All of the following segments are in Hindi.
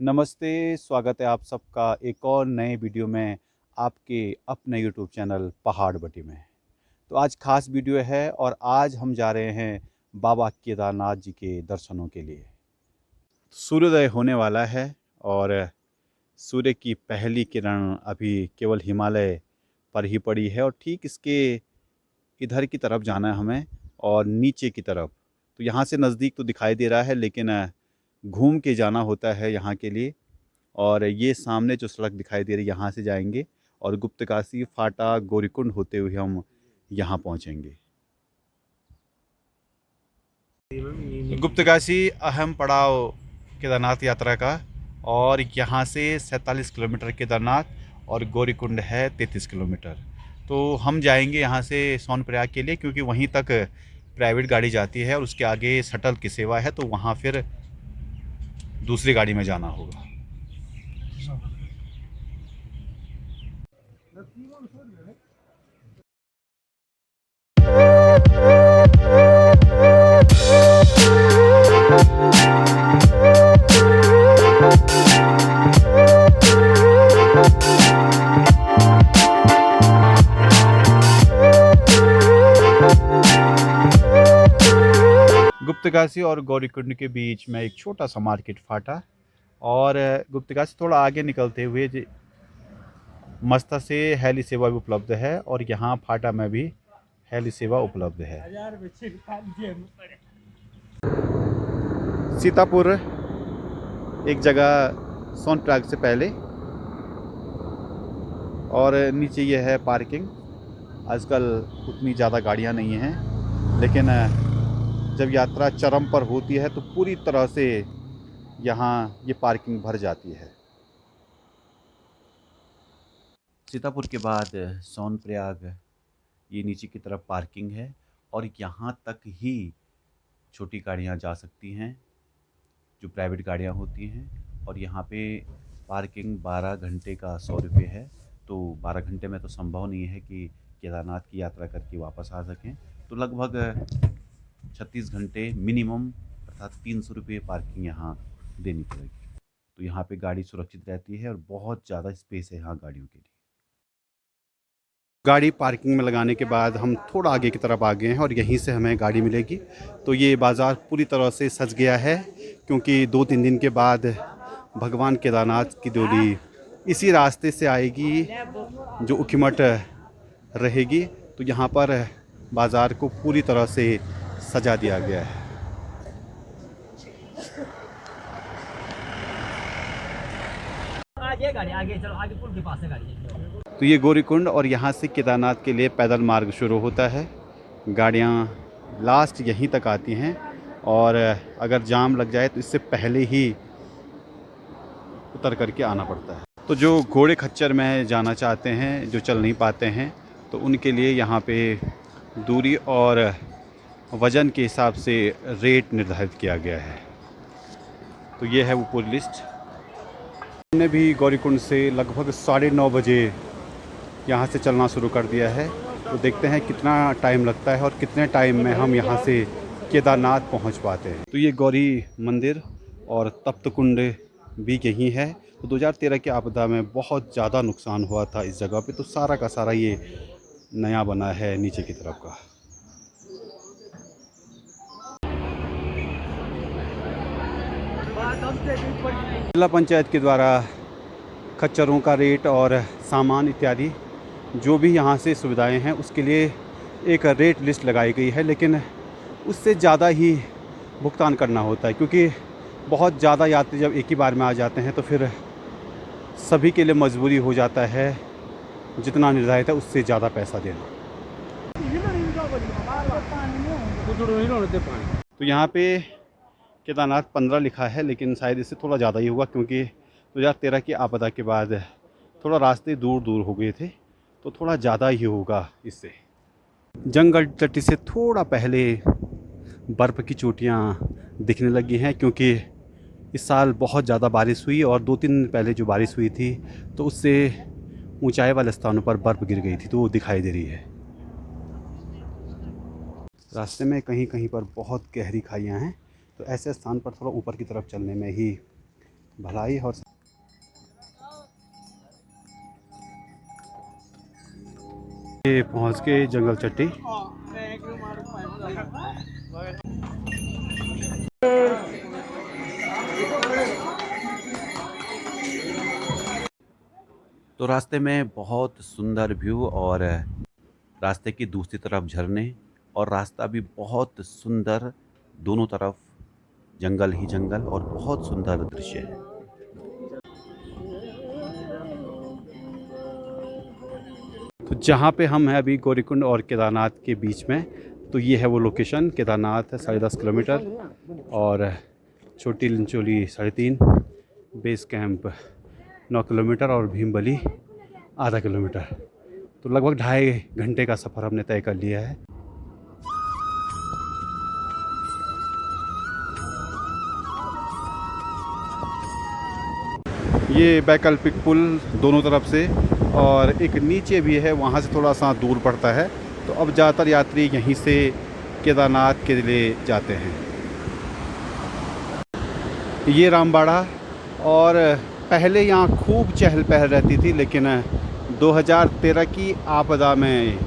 नमस्ते, स्वागत है आप सबका एक और नए वीडियो में आपके अपने यूट्यूब चैनल पहाड़ बटी में। तो आज खास वीडियो है और आज हम जा रहे हैं बाबा केदारनाथ जी के दर्शनों के लिए। सूर्योदय होने वाला है और सूर्य की पहली किरण अभी केवल हिमालय पर ही पड़ी है और ठीक इसके इधर की तरफ जाना है हमें और नीचे की तरफ। तो यहाँ से नज़दीक तो दिखाई दे रहा है लेकिन घूम के जाना होता है यहाँ के लिए। और ये सामने जो सड़क दिखाई दे रही है यहाँ से जाएंगे और गुप्तकाशी फाटा गौरीकुंड होते हुए हम यहाँ पहुँचेंगे। गुप्तकाशी अहम पड़ाव केदारनाथ यात्रा का और यहाँ से 47 किलोमीटर केदारनाथ और गौरीकुंड है 33 किलोमीटर। तो हम जाएंगे यहाँ से सोनप्रयाग के लिए क्योंकि वहीं तक प्राइवेट गाड़ी जाती है और उसके आगे शटल की सेवा है, तो वहाँ फिर दूसरी गाड़ी में जाना होगा। गुप्तकाशी और गौरीकुंड के बीच में एक छोटा सा मार्केट फाटा और गुप्तकाशी थोड़ा आगे निकलते हुए मस्ता से हेली सेवा भी उपलब्ध है और यहाँ फाटा में भी हेली सेवा उपलब्ध है। सीतापुर एक जगह सोनप्रयाग से पहले और नीचे ये है पार्किंग। आजकल उतनी ज़्यादा गाड़ियाँ नहीं हैं लेकिन जब यात्रा चरम पर होती है तो पूरी तरह से यहाँ ये पार्किंग भर जाती है। सीतापुर के बाद सोनप्रयाग ये नीचे की तरफ पार्किंग है और यहाँ तक ही छोटी गाड़ियाँ जा सकती हैं जो प्राइवेट गाड़ियाँ होती हैं। और यहाँ पे पार्किंग 12 घंटे का 100 रुपये है। तो 12 घंटे में तो संभव नहीं है कि केदारनाथ की यात्रा करके वापस आ सकें, तो लगभग 36 घंटे मिनिमम अर्थात 300 रुपये पार्किंग यहाँ देनी पड़ेगी। तो यहाँ पे गाड़ी सुरक्षित रहती है और बहुत ज़्यादा स्पेस है यहाँ गाड़ियों के लिए। गाड़ी पार्किंग में लगाने के बाद हम थोड़ा आगे की तरफ आ गए हैं और यहीं से हमें गाड़ी मिलेगी। तो ये बाज़ार पूरी तरह से सज गया है क्योंकि 2-3 दिन के बाद भगवान केदारनाथ की डोली इसी रास्ते से आएगी जो ऊखीमठ रहेगी। तो यहाँ पर बाज़ार को पूरी तरह से सजा दिया गया है। आगे चलो, आगे पुल के पास है गाड़ी। तो ये गौरीकुंड और यहाँ से केदारनाथ के लिए पैदल मार्ग शुरू होता है। गाड़ियाँ लास्ट यहीं तक आती हैं और अगर जाम लग जाए तो इससे पहले ही उतर करके आना पड़ता है। तो जो घोड़े खच्चर में जाना चाहते हैं, जो चल नहीं पाते हैं, तो उनके लिए यहाँ पे दूरी और वज़न के हिसाब से रेट निर्धारित किया गया है। तो ये है वो पूरी लिस्ट। हमने भी गौरीकुंड से लगभग 9:30 बजे यहाँ से चलना शुरू कर दिया है। तो देखते हैं कितना टाइम लगता है और कितने टाइम में हम यहाँ से केदारनाथ पहुँच पाते हैं। तो ये गौरी मंदिर और तप्त कुंड भी यहीं है। तो 2013 की आपदा में बहुत ज़्यादा नुकसान हुआ था इस जगह पे, तो सारा का सारा ये नया बना है नीचे की तरफ का। जिला पंचायत के द्वारा खच्चरों का रेट और सामान इत्यादि जो भी यहाँ से सुविधाएं हैं उसके लिए एक रेट लिस्ट लगाई गई है, लेकिन उससे ज़्यादा ही भुगतान करना होता है क्योंकि बहुत ज़्यादा यात्री जब एक ही बार में आ जाते हैं तो फिर सभी के लिए मजबूरी हो जाता है जितना निर्धारित है उससे ज़्यादा पैसा देना। तो यहाँ पे केदारनाथ 15 लिखा है लेकिन शायद इससे थोड़ा ज़्यादा ही हुआ क्योंकि 2013 की आपदा के बाद थोड़ा रास्ते दूर दूर हो गए थे, तो थोड़ा ज़्यादा ही होगा इससे। जंगल तटी से थोड़ा पहले बर्फ़ की चोटियाँ दिखने लगी हैं क्योंकि इस साल बहुत ज़्यादा बारिश हुई और 2-3 दिन पहले जो बारिश हुई थी तो उससे ऊंचाई वाले स्थानों पर बर्फ़ गिर गई थी, तो वो दिखाई दे रही है। रास्ते में कहीं कहीं पर बहुत गहरी खाइयाँ हैं, तो ऐसे स्थान पर थोड़ा ऊपर की तरफ चलने में ही भलाई और ये पहुंच गए जंगल चट्टी। तो रास्ते में बहुत सुंदर व्यू और रास्ते की दूसरी तरफ झरने और रास्ता भी बहुत सुंदर, दोनों तरफ जंगल ही जंगल और बहुत सुंदर दृश्य है। तो जहाँ पे हम हैं अभी गौरीकुंड और केदारनाथ के बीच में, तो ये है वो लोकेशन। केदारनाथ है 10.5 किलोमीटर और छोटी लिंचोली 3.5, बेस कैंप 9 किलोमीटर और भीमबली आधा किलोमीटर। तो लगभग 2.5 घंटे का सफ़र हमने तय कर लिया है। ये वैकल्पिक पुल दोनों तरफ से और एक नीचे भी है, वहाँ से थोड़ा सा दूर पड़ता है। तो अब ज़्यादातर यात्री यहीं से केदारनाथ के लिए जाते हैं। ये रामबाड़ा, और पहले यहाँ खूब चहल पहल रहती थी, लेकिन 2013 की आपदा में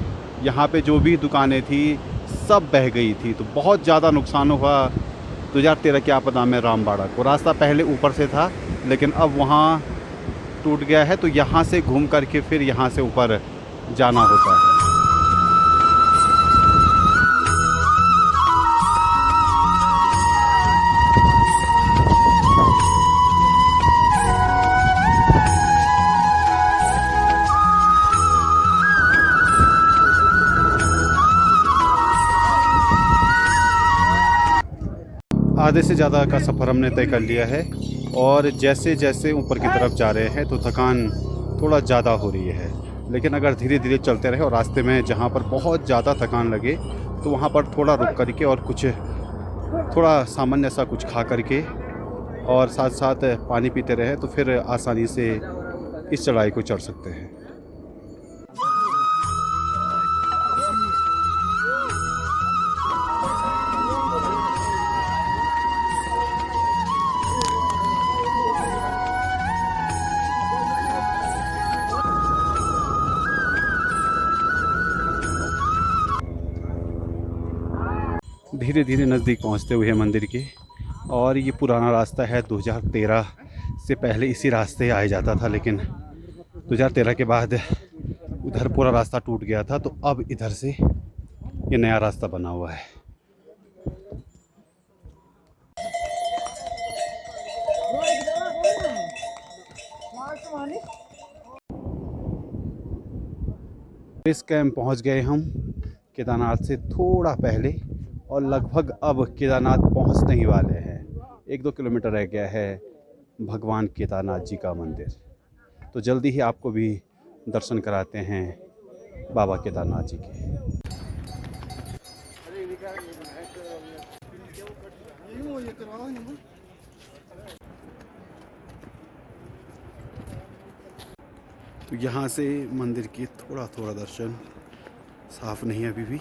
यहाँ पे जो भी दुकानें थी सब बह गई थी। तो बहुत ज़्यादा नुकसान हुआ 2013 की आपदा में रामबाड़ा को। रास्ता पहले ऊपर से था, लेकिन अब वहाँ टूट गया है, तो यहाँ से घूम करके फिर यहाँ से ऊपर जाना होता है। आधे से ज़्यादा का सफ़र हमने तय कर लिया है और जैसे जैसे ऊपर की तरफ जा रहे हैं तो थकान थोड़ा ज़्यादा हो रही है। लेकिन अगर धीरे धीरे चलते रहे और रास्ते में जहाँ पर बहुत ज़्यादा थकान लगे तो वहाँ पर थोड़ा रुक करके और कुछ थोड़ा सामान्य सा कुछ खा करके और साथ साथ पानी पीते रहे तो फिर आसानी से इस चढ़ाई को चढ़ सकते हैं। धीरे धीरे नज़दीक पहुंचते हुए मंदिर के, और ये पुराना रास्ता है। 2013 से पहले इसी रास्ते आया जाता था, लेकिन 2013 के बाद उधर पूरा रास्ता टूट गया था, तो अब इधर से ये नया रास्ता बना हुआ है। बेस कैंप पहुंच गए हम केदारनाथ से थोड़ा पहले, और लगभग अब केदारनाथ पहुंचने ही वाले हैं। 1-2 किलोमीटर रह गया है भगवान केदारनाथ जी का मंदिर। तो जल्दी ही आपको भी दर्शन कराते हैं बाबा केदारनाथ जी के। तो यहाँ से मंदिर के थोड़ा थोड़ा दर्शन, साफ नहीं है अभी भी,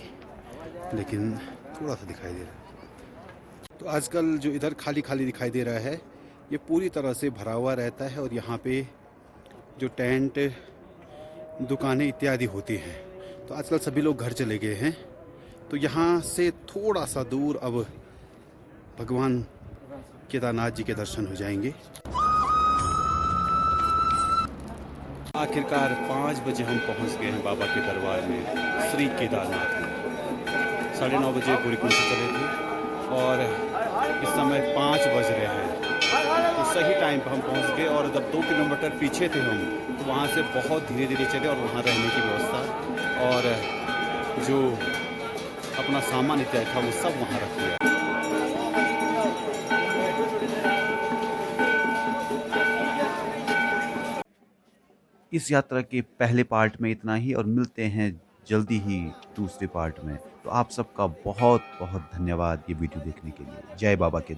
लेकिन थोड़ा सा दिखाई दे रहा है। तो आजकल जो इधर खाली खाली दिखाई दे रहा है, ये पूरी तरह से भरा हुआ रहता है, और यहाँ पे जो टेंट, दुकानें इत्यादि होती हैं, तो आजकल सभी लोग घर चले गए हैं। तो यहाँ से थोड़ा सा दूर अब भगवान केदारनाथ जी के दर्शन हो जाएंगे। आखिरकार 5 बजे हम पहुँच गए हैं बाबा के दरबार में, श्री केदारनाथ में। 9:30 बजे गौरीकुंड से चले थे और इस समय 5 बज रहे हैं, तो सही टाइम पर हम पहुंच गए। और जब 2 किलोमीटर पीछे थे हम, तो वहां से बहुत धीरे धीरे चले और वहां रहने की व्यवस्था और जो अपना सामान इत्यादि था वो सब वहां रख दिया। इस यात्रा के पहले पार्ट में इतना ही, और मिलते हैं जल्दी ही दूसरे पार्ट में। तो आप सबका बहुत बहुत धन्यवाद ये वीडियो देखने के लिए। जय बाबा केदार।